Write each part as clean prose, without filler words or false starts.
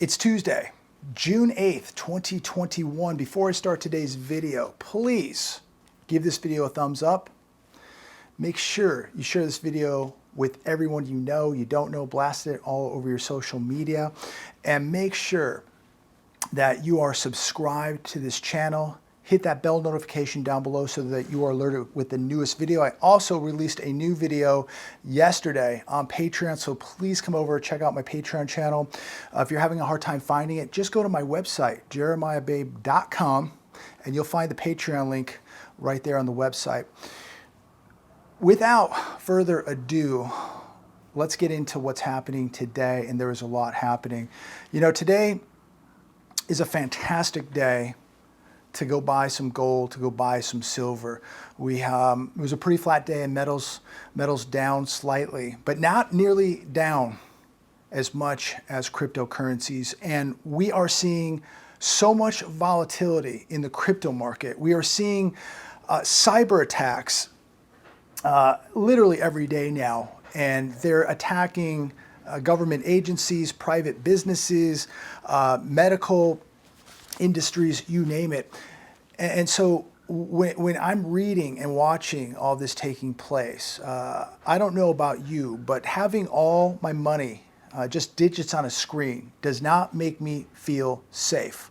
It's Tuesday, June 8th, 2021. Before I start today's video, please give this video a thumbs up. Make sure you share this video with everyone you know, you don't know, blast it all over your social media, and make sure that you are subscribed to this channel. Hit that bell notification down below so that you are alerted with the newest video. I also released a new video yesterday on Patreon, so please come over and check out my Patreon channel. If you're having a hard time finding it, just go to my website, jeremiahbabe.com, and you'll find the Patreon link right there on the website. Without further ado, let's get into what's happening today, and there is a lot happening. You know, today is a fantastic day to go buy some gold, to go buy some silver. It was a pretty flat day in metals down slightly, but not nearly down as much as cryptocurrencies. And we are seeing so much volatility in the crypto market. We are seeing cyber attacks literally every day now, and they're attacking government agencies, private businesses, medical industries, you name it. And so when I'm reading and watching all this taking place, I don't know about you, but having all my money, just digits on a screen, does not make me feel safe.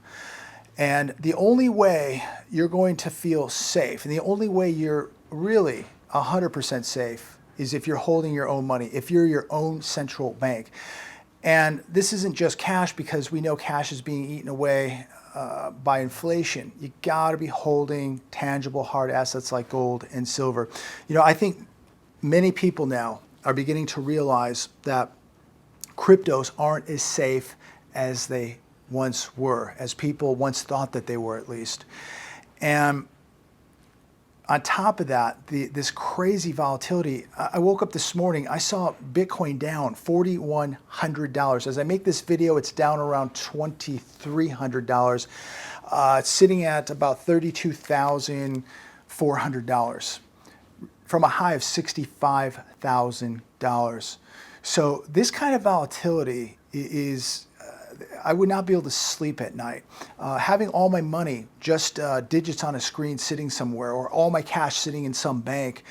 And the only way you're going to feel safe, and the only way you're really 100% safe, is if you're holding your own money, if you're your own central bank. And this isn't just cash, because we know cash is being eaten away by inflation. You got to be holding tangible hard assets like gold and silver. You know, I think many people now are beginning to realize that cryptos aren't as safe as they once were, as people once thought that they were, at least. And on top of that, this crazy volatility, I woke up this morning, I saw Bitcoin down $4,100. As I make this video, it's down around $2,300. It's sitting at about $32,400 from a high of $65,000. So this kind of volatility is, I would not be able to sleep at night. Having all my money, just digits on a screen sitting somewhere, or all my cash sitting in some bank,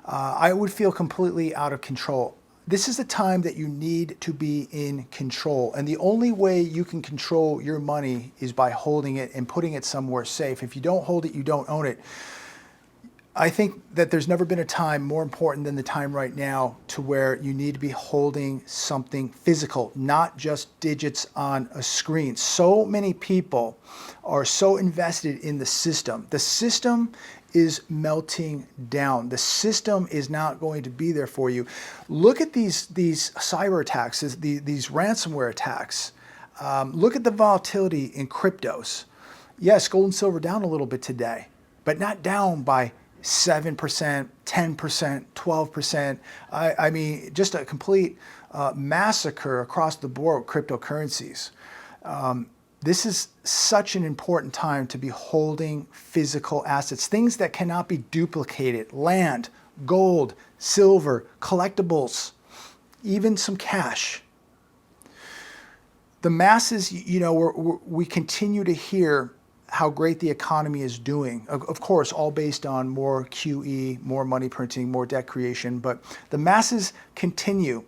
I would feel completely out of control. This is the time that you need to be in control. And the only way you can control your money is by holding it and putting it somewhere safe. If you don't hold it, you don't own it. I think that there's never been a time more important than the time right now to where you need to be holding something physical, not just digits on a screen. So many people are so invested in the system. The system is melting down. The system is not going to be there for you. Look at these cyber attacks, these ransomware attacks. Look at the volatility in cryptos. Yes, gold and silver down a little bit today, but not down by 7%, 10%, 12%. I mean, just a complete massacre across the board with cryptocurrencies. This is such an important time to be holding physical assets, things that cannot be duplicated: land, gold, silver, collectibles, even some cash. The masses, you know, we continue to hear how great the economy is doing. Of course, all based on more QE, more money printing, more debt creation, but the masses continue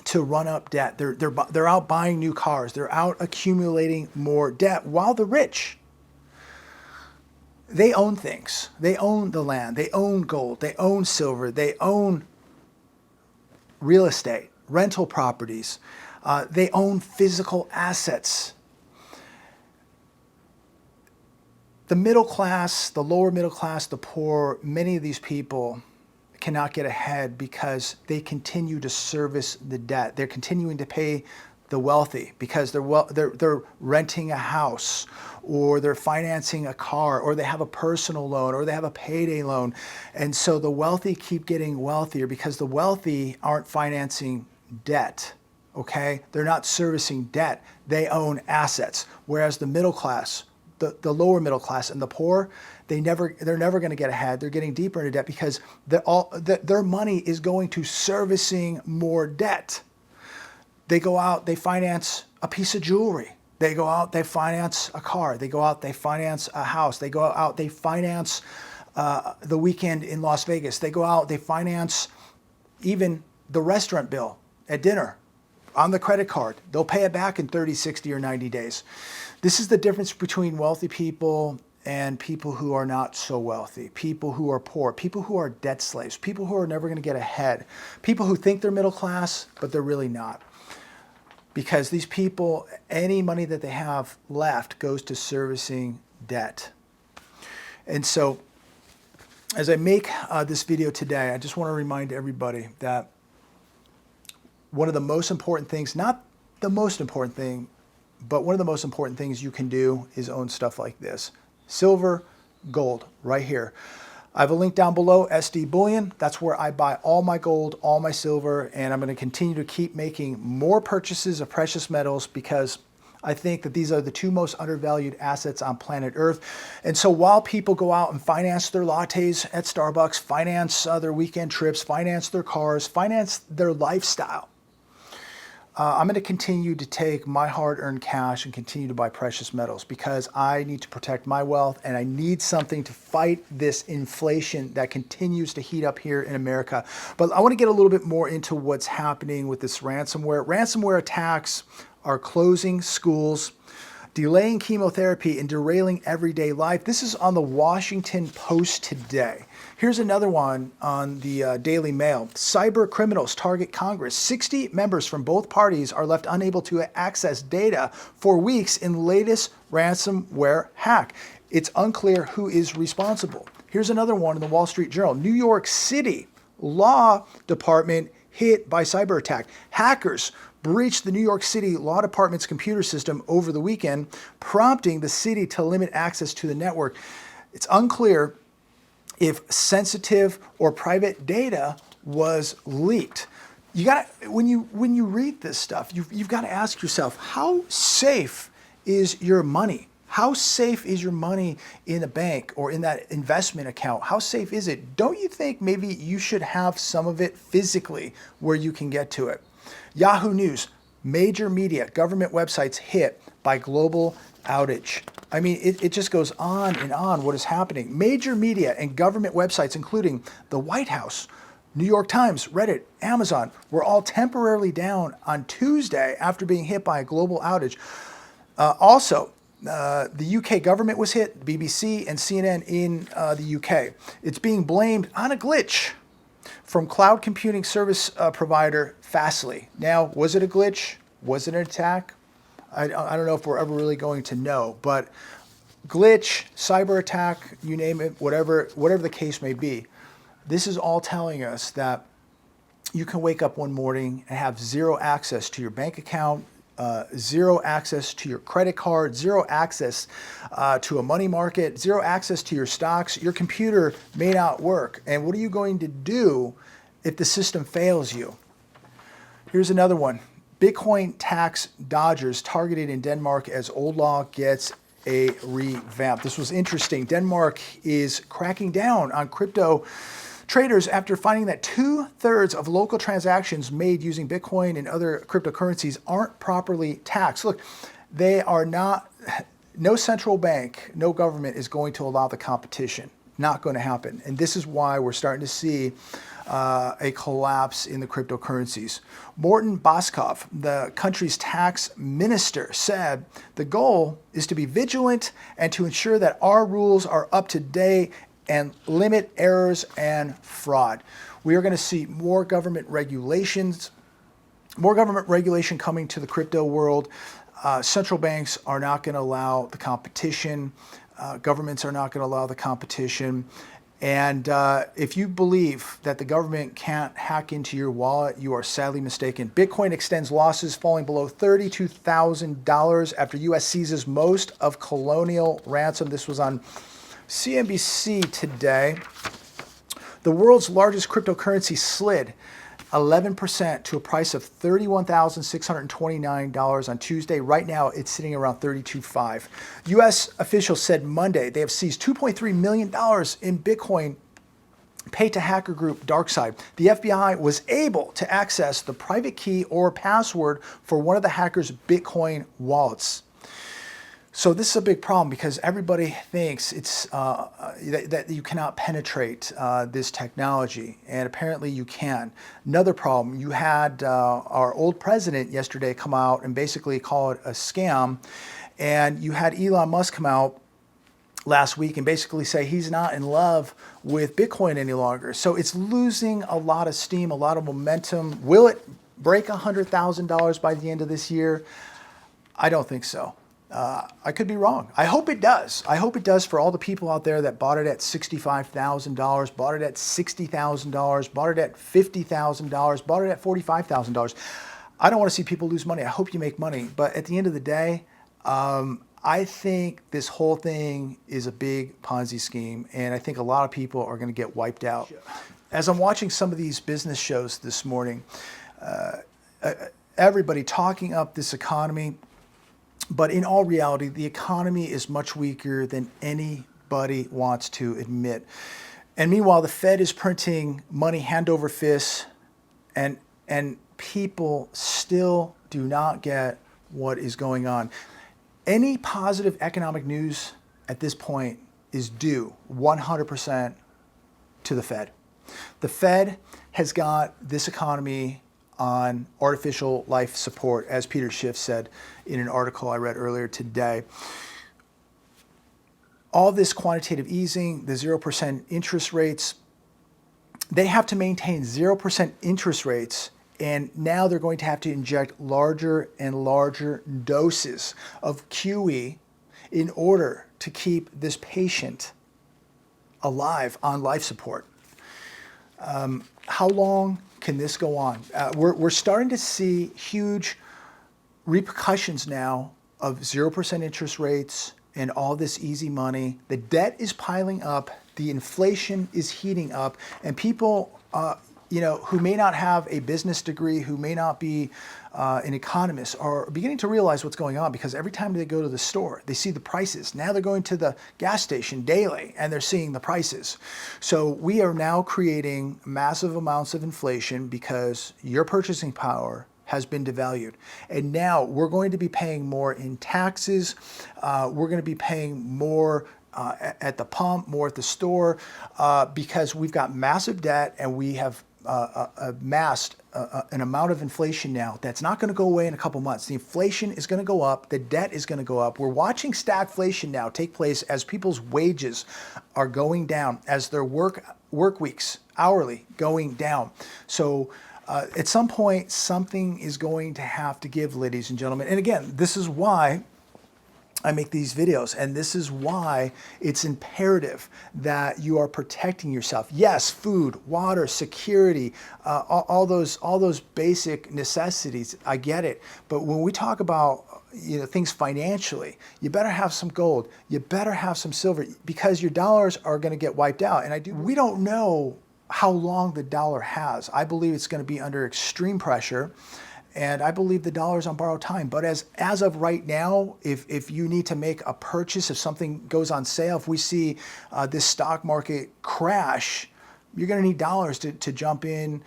to run up debt. They're out buying new cars. They're out accumulating more debt, while the rich, they own things. They own the land. They own gold. They own silver. They own real estate, rental properties. They own physical assets. The middle class, the lower middle class, the poor, many of these people cannot get ahead because they continue to service the debt. They're continuing to pay the wealthy because they're renting a house, or they're financing a car, or they have a personal loan, or they have a payday loan. And so the wealthy keep getting wealthier because the wealthy aren't financing debt. Okay? They're not servicing debt. They own assets. Whereas the middle class, the lower middle class, and the poor, they're never going to get ahead. They're getting deeper into debt because their money is going to servicing more debt. They go out, they finance a piece of jewelry. They go out, they finance a car. They go out, they finance a house. They go out, they finance the weekend in Las Vegas. They go out, they finance even the restaurant bill at dinner on the credit card. They'll pay it back in 30, 60, or 90 days. This is the difference between wealthy people and people who are not so wealthy, people who are poor, people who are debt slaves, people who are never going to get ahead, people who think they're middle class, but they're really not. Because these people, any money that they have left goes to servicing debt. And so as I make this video today, I just want to remind everybody that one of the most important things, not the most important thing, but one of the most important things you can do is own stuff like this. Silver, gold, right here. I have a link down below, SD Bullion. That's where I buy all my gold, all my silver, and I'm going to continue to keep making more purchases of precious metals because I think that these are the two most undervalued assets on planet Earth. And so while people go out and finance their lattes at Starbucks, finance their weekend trips, finance their cars, finance their lifestyle, I'm going to continue to take my hard-earned cash and continue to buy precious metals because I need to protect my wealth and I need something to fight this inflation that continues to heat up here in America. But I want to get a little bit more into what's happening with this ransomware. Ransomware attacks are closing schools, delaying chemotherapy, and derailing everyday life. This is on the Washington Post today. Here's another one on the Daily Mail. Cyber criminals target Congress. 60 members from both parties are left unable to access data for weeks in latest ransomware hack. It's unclear who is responsible. Here's another one in the Wall Street Journal. New York City Law Department hit by cyber attack. Hackers breached the New York City Law Department's computer system over the weekend, prompting the city to limit access to the network. It's unclear if sensitive or private data was leaked. You got when you read this stuff, you've got to ask yourself, how safe is your money? How safe is your money in a bank or in that investment account? How safe is it? Don't you think maybe you should have some of it physically where you can get to it? Yahoo News, major media, government websites hit by global outage. I mean, it just goes on and on what is happening. Major media and government websites, including the White House, New York Times, Reddit, Amazon, were all temporarily down on Tuesday after being hit by a global outage. Also, the UK government was hit, BBC and CNN in the UK. It's being blamed on a glitch from cloud computing service provider Fastly. Now, was it a glitch? Was it an attack? I don't know if we're ever really going to know, but glitch, cyber attack, you name it, whatever the case may be, this is all telling us that you can wake up one morning and have zero access to your bank account, zero access to your credit card, zero access to a money market, zero access to your stocks. Your computer may not work. And what are you going to do if the system fails you? Here's another one. Bitcoin tax dodgers targeted in Denmark as old law gets a revamp. This was interesting. Denmark is cracking down on crypto traders after finding that 2/3 of local transactions made using Bitcoin and other cryptocurrencies aren't properly taxed. Look, they are not, no central bank, no government is going to allow the competition. Not going to happen. And this is why we're starting to see a collapse in the cryptocurrencies. Morten Boskov, the country's tax minister, said the goal is to be vigilant and to ensure that our rules are up to date and limit errors and fraud. We are going to see more government regulations, more government regulation coming to the crypto world. Central banks are not going to allow the competition. Governments are not going to allow the competition. And if you believe that the government can't hack into your wallet, you are sadly mistaken. Bitcoin extends losses, falling below $32,000 after U.S. seizes most of Colonial ransom. This was on CNBC today. The world's largest cryptocurrency slid 11% to a price of $31,629 on Tuesday. Right now, it's sitting around $32,500. U.S. officials said Monday they have seized $2.3 million in Bitcoin Pay to hacker group DarkSide. The FBI was able to access the private key or password for one of the hackers' Bitcoin wallets. So this is a big problem because everybody thinks it's that you cannot penetrate this technology, and apparently you can. Another problem, you had our old president yesterday come out and basically call it a scam, and you had Elon Musk come out last week and basically say he's not in love with Bitcoin any longer. So it's losing a lot of steam, a lot of momentum. Will it break $100,000 by the end of this year? I don't think so. I could be wrong. I hope it does. I hope it does for all the people out there that bought it at $65,000, bought it at $60,000, bought it at $50,000, bought it at $45,000. I don't want to see people lose money. I hope you make money. But at the end of the day, I think this whole thing is a big Ponzi scheme, and I think a lot of people are going to get wiped out. As I'm watching some of these business shows this morning, everybody talking up this economy, but in all reality, the economy is much weaker than anybody wants to admit. And meanwhile, the Fed is printing money hand over fist, and people still do not get what is going on. Any positive economic news at this point is due 100% to the Fed. The Fed has got this economy on artificial life support, as Peter Schiff said in an article I read earlier today. All this quantitative easing, the 0% interest rates, they have to maintain 0% interest rates, and now they're going to have to inject larger and larger doses of QE in order to keep this patient alive on life support. How long can this go on? We're starting to see huge repercussions now of 0% interest rates and all this easy money. The debt is piling up, the inflation is heating up, and people who may not have a business degree, who may not be an economist, are beginning to realize what's going on, because every time they go to the store, they see the prices. Now they're going to the gas station daily and they're seeing the prices. So we are now creating massive amounts of inflation because your purchasing power has been devalued. And now we're going to be paying more in taxes. We're going to be paying more at the pump, more at the store, because we've got massive debt and we have amassed an amount of inflation now that's not going to go away in a couple months. The inflation is going to go up. The debt is going to go up. We're watching stagflation now take place as people's wages are going down, as their work weeks hourly going down. So at some point, something is going to have to give, ladies and gentlemen. And again, this is why I make these videos, and this is why it's imperative that you are protecting yourself. Yes, food, water, security, all those basic necessities. I get it, but when we talk about things financially, you better have some gold, you better have some silver, because your dollars are going to get wiped out. And we don't know how long the dollar has. I believe it's going to be under extreme pressure. And I believe the dollar is on borrowed time. But as of right now, if you need to make a purchase, if something goes on sale, if we see this stock market crash, you're going to need dollars to jump in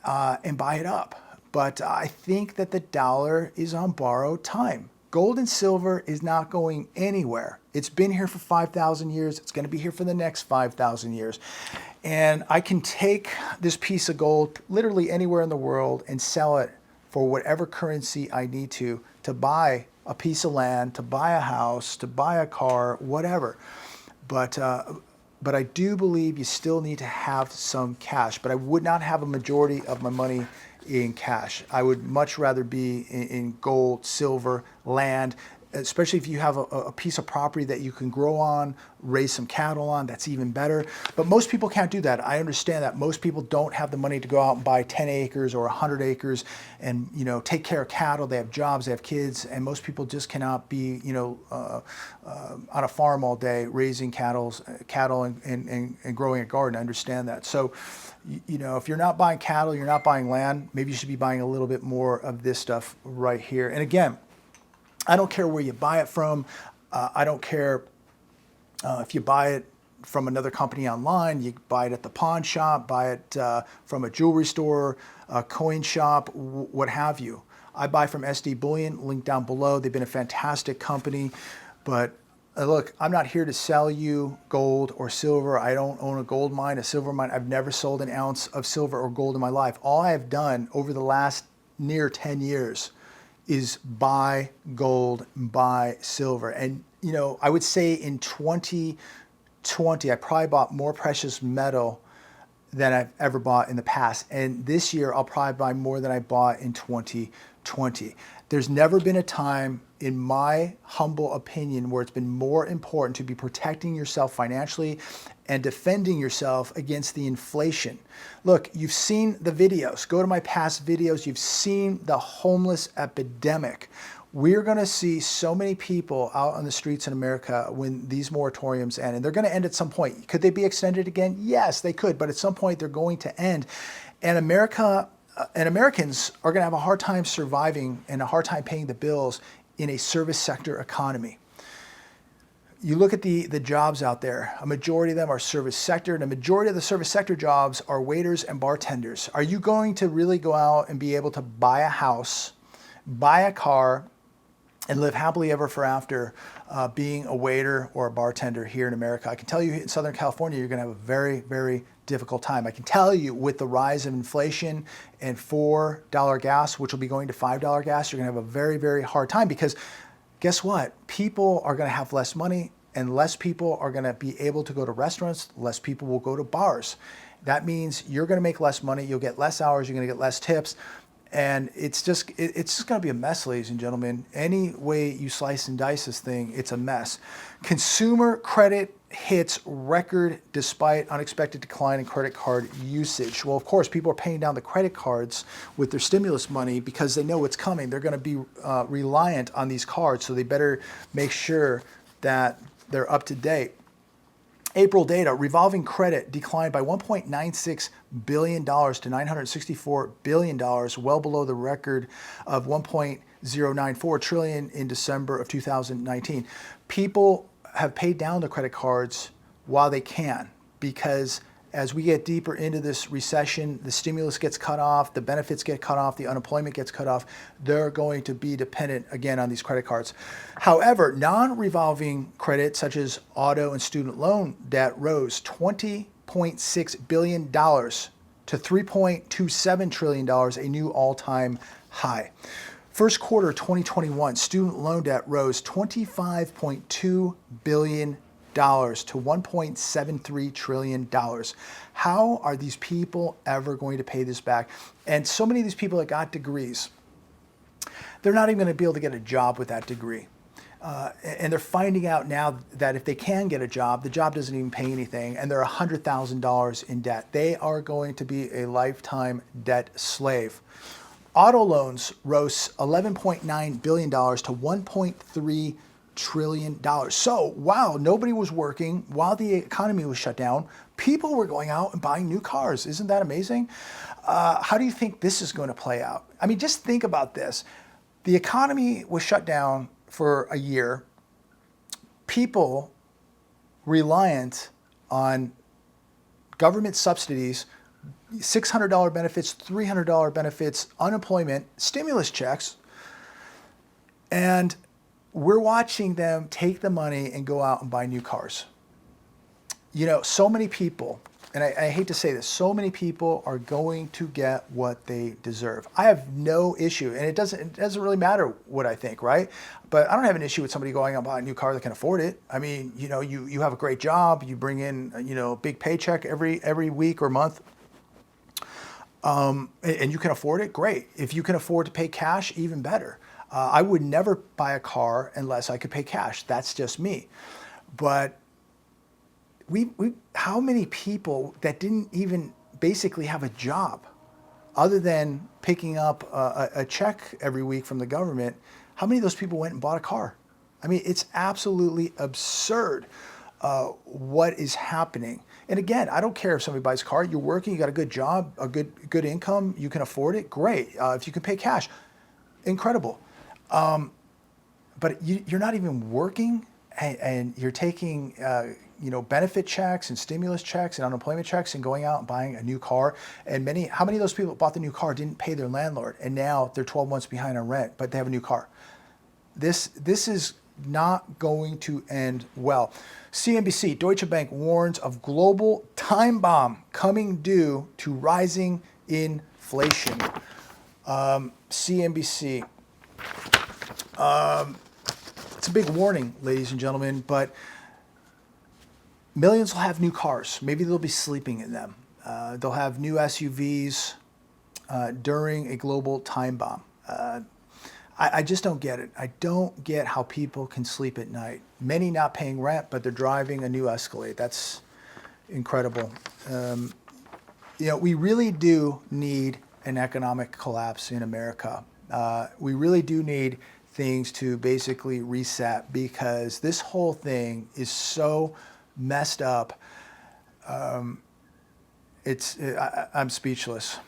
and buy it up. But I think that the dollar is on borrowed time. Gold and silver is not going anywhere. It's been here for 5,000 years. It's going to be here for the next 5,000 years. And I can take this piece of gold literally anywhere in the world and sell it for whatever currency I need to buy a piece of land, to buy a house, to buy a car, whatever. But I do believe you still need to have some cash. But I would not have a majority of my money in cash. I would much rather be in gold, silver, land, especially if you have a piece of property that you can grow on, raise some cattle on, that's even better. But most people can't do that. I understand that. Most people don't have the money to go out and buy 10 acres or 100 acres and take care of cattle. They have jobs, they have kids, and most people just cannot be on a farm all day raising cattle and growing a garden. I understand that. So if you're not buying cattle, you're not buying land, maybe you should be buying a little bit more of this stuff right here. And again, I don't care where you buy it from. I don't care if you buy it from another company online. You buy it at the pawn shop, buy it from a jewelry store, a coin shop, what have you. I buy from SD Bullion, link down below. They've been a fantastic company. But look, I'm not here to sell you gold or silver. I don't own a gold mine, a silver mine. I've never sold an ounce of silver or gold in my life. All I have done over the last near 10 years is buy gold, buy silver. And, you know, I would say in 2020, I probably bought more precious metal than I've ever bought in the past. And this year, I'll probably buy more than I bought in 2020. There's never been a time, in my humble opinion, where it's been more important to be protecting yourself financially and defending yourself against the inflation. Look, you've seen the videos. Go to my past videos. You've seen the homeless epidemic. We're going to see so many people out on the streets in America when these moratoriums end, and they're going to end at some point. Could they be extended again? Yes, they could, but at some point they're going to end. And America and Americans are going to have a hard time surviving and a hard time paying the bills in a service sector economy. You look at the jobs out there, a majority of them are service sector, and a majority of the service sector jobs are waiters and bartenders. Are you going to really go out and be able to buy a house, buy a car, and live happily ever after being a waiter or a bartender here in America? I can tell you in Southern California, you're going to have a very, very difficult time. I can tell you with the rise of inflation and $4 gas, which will be going to $5 gas, you're going to have a very, very hard time, because guess what? People are going to have less money, and less people are going to be able to go to restaurants. Less people will go to bars. That means you're going to make less money. You'll get less hours. You're going to get less tips. And it's just going to be a mess, ladies and gentlemen. Any way you slice and dice this thing, it's a mess. Consumer credit hits record despite unexpected decline in credit card usage. Well, of course, people are paying down the credit cards with their stimulus money because they know it's coming. They're going to be reliant on these cards, so they better make sure that they're up to date. April data, revolving credit declined by $1.96 billion to $964 billion, well below the record of $1.094 trillion in December of 2019. People have paid down the credit cards while they can, because as we get deeper into this recession, the stimulus gets cut off, the benefits get cut off, the unemployment gets cut off. They're going to be dependent again on these credit cards. However, non-revolving credit such as auto and student loan debt rose $20.6 billion to $3.27 trillion, a new all-time high. First quarter 2021, student loan debt rose $25.2 billion to $1.73 trillion. How are these people ever going to pay this back? And so many of these people that got degrees, they're not even going to be able to get a job with that degree. And they're finding out now that if they can get a job, the job doesn't even pay anything, and they're $100,000 in debt. They are going to be a lifetime debt slave. Auto loans rose $11.9 billion to $1.3 trillion. So while nobody was working, while the economy was shut down, people were going out and buying new cars. Isn't that amazing? How do you think this is going to play out? I mean, just think about this. The economy was shut down for a year. People reliant on government subsidies, $600 benefits, $300 benefits, unemployment, stimulus checks, and we're watching them take the money and go out and buy new cars. You know, so many people, and I hate to say this, so many people are going to get what they deserve. I have no issue, and it doesn't really matter what I think, right? But I don't have an issue with somebody going out and buying a new car that can afford it. I mean, you know, you have a great job, you bring in, you know, a big paycheck every week or month, and you can afford it, great. If you can afford to pay cash, even better. I would never buy a car unless I could pay cash. That's just me. But how many people that didn't even basically have a job other than picking up a check every week from the government, how many of those people went and bought a car? I mean, it's absolutely absurd what is happening. And again, I don't care if somebody buys a car. You're working, you got a good job, a good income, you can afford it, great. If you can pay cash, incredible. But you're not even working and you're taking benefit checks and stimulus checks and unemployment checks and going out and buying a new car. And how many of those people that bought the new car didn't pay their landlord, and now they're 12 months behind on rent, but they have a new car? This is not going to end well. CNBC, Deutsche Bank warns of global time bomb coming due to rising inflation. CNBC. It's a big warning, ladies and gentlemen, but millions will have new cars. Maybe they'll be sleeping in them. They'll have new SUVs during a global time bomb. I just don't get it. I don't get how people can sleep at night. Many not paying rent, but they're driving a new Escalade. That's incredible. We really do need an economic collapse in America. We really do need things to basically reset, because this whole thing is so messed up. I'm speechless.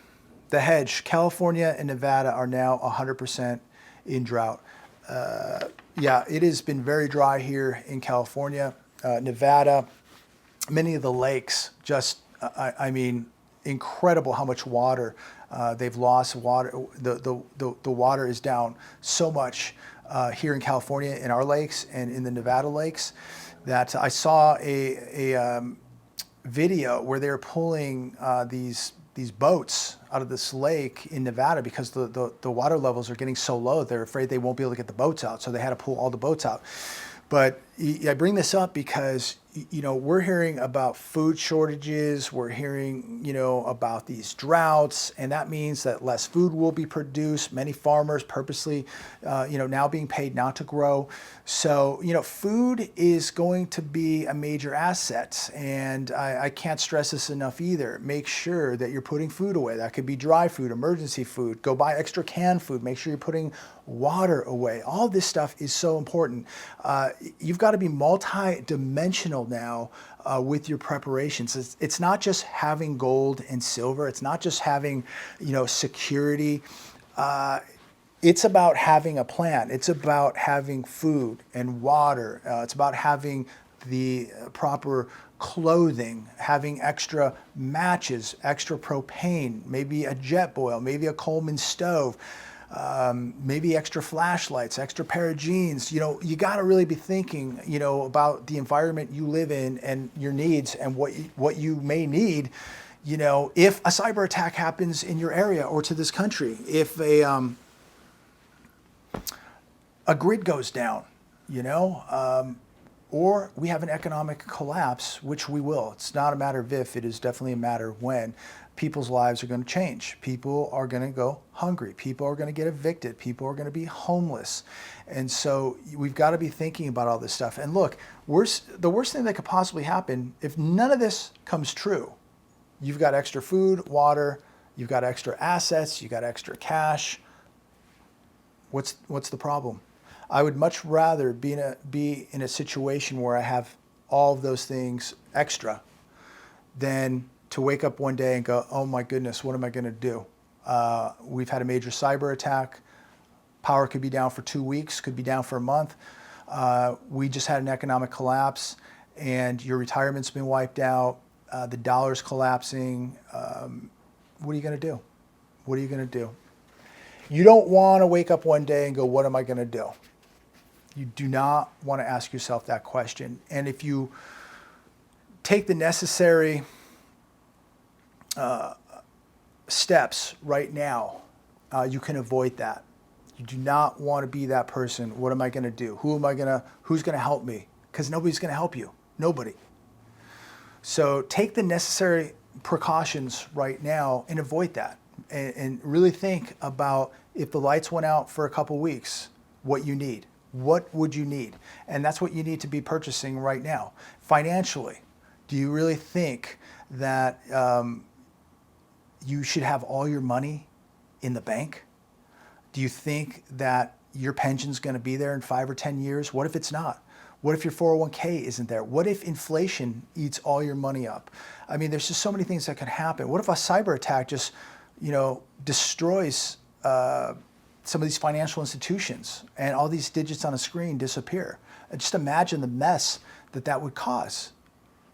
The hedge, California and Nevada are now 100% in drought. It has been very dry here in California. Nevada, many of the lakes, incredible how much water they've lost. The water is down so much here in California in our lakes and in the Nevada lakes, that I saw a video where they were pulling these boats out of this lake in Nevada because the water levels are getting so low. They're afraid they won't be able to get the boats out, so they had to pull all the boats out. But I bring this up because we're hearing about food shortages. We're hearing about these droughts, and that means that less food will be produced. Many farmers purposely now being paid not to grow. So food is going to be a major asset, and I can't stress this enough either. Make sure that you're putting food away. That could be dry food, emergency food. Go buy extra canned food. Make sure you're putting water away. All this stuff is so important. You've got to be multi-dimensional now with your preparations. It's not just having gold and silver. It's not just having security. It's about having a plan. It's about having food and water. It's about having the proper clothing, having extra matches, extra propane, maybe a jet boil, maybe a Coleman stove, maybe extra flashlights, extra pair of jeans. You got to really be thinking, about the environment you live in and your needs and what you may need, if a cyber attack happens in your area or to this country, if a grid goes down, or we have an economic collapse, which we will. It's not a matter of if, it is definitely a matter of when. People's lives are going to change. People are going to go hungry. People are going to get evicted. People are going to be homeless. And so we've got to be thinking about all this stuff. And look, the worst thing that could possibly happen, if none of this comes true, you've got extra food, water, you've got extra assets, you've got extra cash. What's the problem? I would much rather be in a situation where I have all of those things extra than to wake up one day and go, oh my goodness, what am I going to do? We've had a major cyber attack. Power could be down for 2 weeks, could be down for a month. We just had an economic collapse, and your retirement's been wiped out. The dollar's collapsing. What are you going to do? What are you going to do? You don't want to wake up one day and go, what am I going to do? You do not want to ask yourself that question. And if you take the necessary steps right now, you can avoid that. You do not want to be that person. What am I going to do? Who's going to help me? Because nobody's going to help you. Nobody. So take the necessary precautions right now and avoid that. And really think about, if the lights went out for a couple weeks, what you need. What would you need? And that's what you need to be purchasing right now. Financially, do you really think that you should have all your money in the bank? Do you think that your pension's going to be there in 5 or 10 years? What if it's not? What if your 401k isn't there? What if inflation eats all your money up? I mean, there's just so many things that could happen. What if a cyber attack just, destroys some of these financial institutions, and all these digits on a screen disappear. Just imagine the mess that that would cause.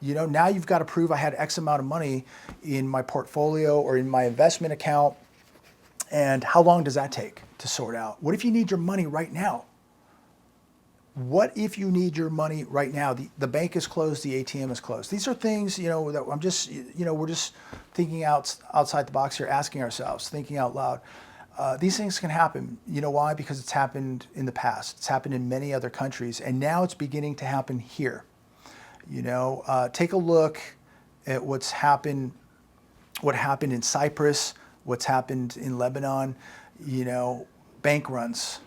Now you've got to prove I had X amount of money in my portfolio or in my investment account. And how long does that take to sort out? What if you need your money right now? What if you need your money right now? The bank is closed, the ATM is closed. These are things, that I'm just, we're just thinking outside the box here, asking ourselves, thinking out loud. These things can happen. You know why? Because it's happened in the past. It's happened in many other countries, and now it's beginning to happen here. Take a look at what happened in Cyprus, what's happened in Lebanon. Bank runs,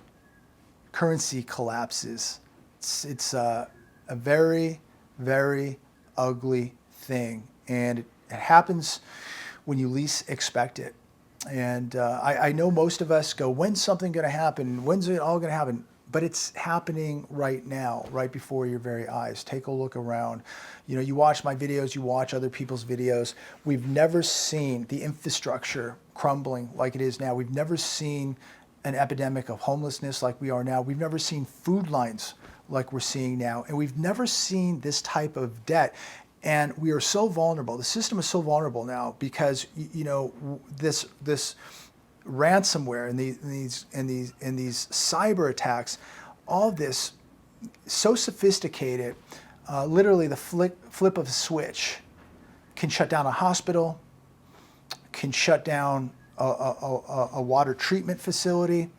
currency collapses. It's a very, very ugly thing, and it happens when you least expect it. And I know most of us go, when's something going to happen? When's it all going to happen? But it's happening right now, right before your very eyes. Take a look around. You watch my videos, you watch other people's videos. We've never seen the infrastructure crumbling like it is now. We've never seen an epidemic of homelessness like we are now. We've never seen food lines like we're seeing now. And we've never seen this type of debt. And we are so vulnerable. The system is so vulnerable now because, this ransomware and these cyber attacks, all this so sophisticated, literally the flip of a switch can shut down a hospital, can shut down a water treatment facility,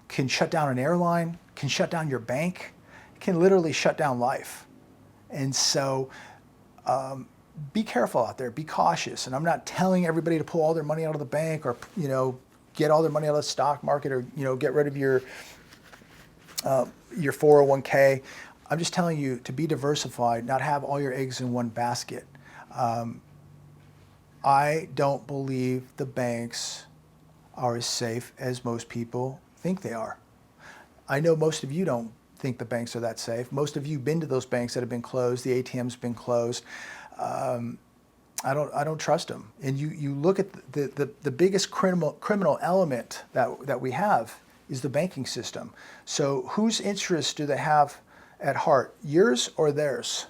can shut down an airline, can shut down your bank, can literally shut down life. And so be careful out there, be cautious. And I'm not telling everybody to pull all their money out of the bank or, get all their money out of the stock market or, get rid of your 401k. I'm just telling you to be diversified, not have all your eggs in one basket. I don't believe the banks are as safe as most people think they are. I know most of you don't think the banks are that safe. Most of you have been to those banks that have been closed. The ATM's been closed. I don't trust them. And you look at the biggest criminal element that we have is the banking system. So whose interests do they have at heart? Yours or theirs?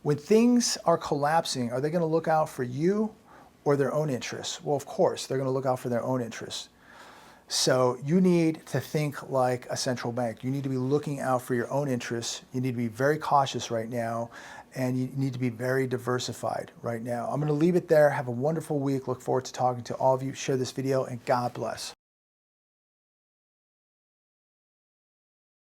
When things are collapsing, are they going to look out for you or their own interests? Well, of course, they're going to look out for their own interests. So you need to think like a central bank. You need to be looking out for your own interests. You need to be very cautious right now, and you need to be very diversified right now. I'm going to leave it there. Have a wonderful week. Look forward to talking to all of you. Share this video, and God bless.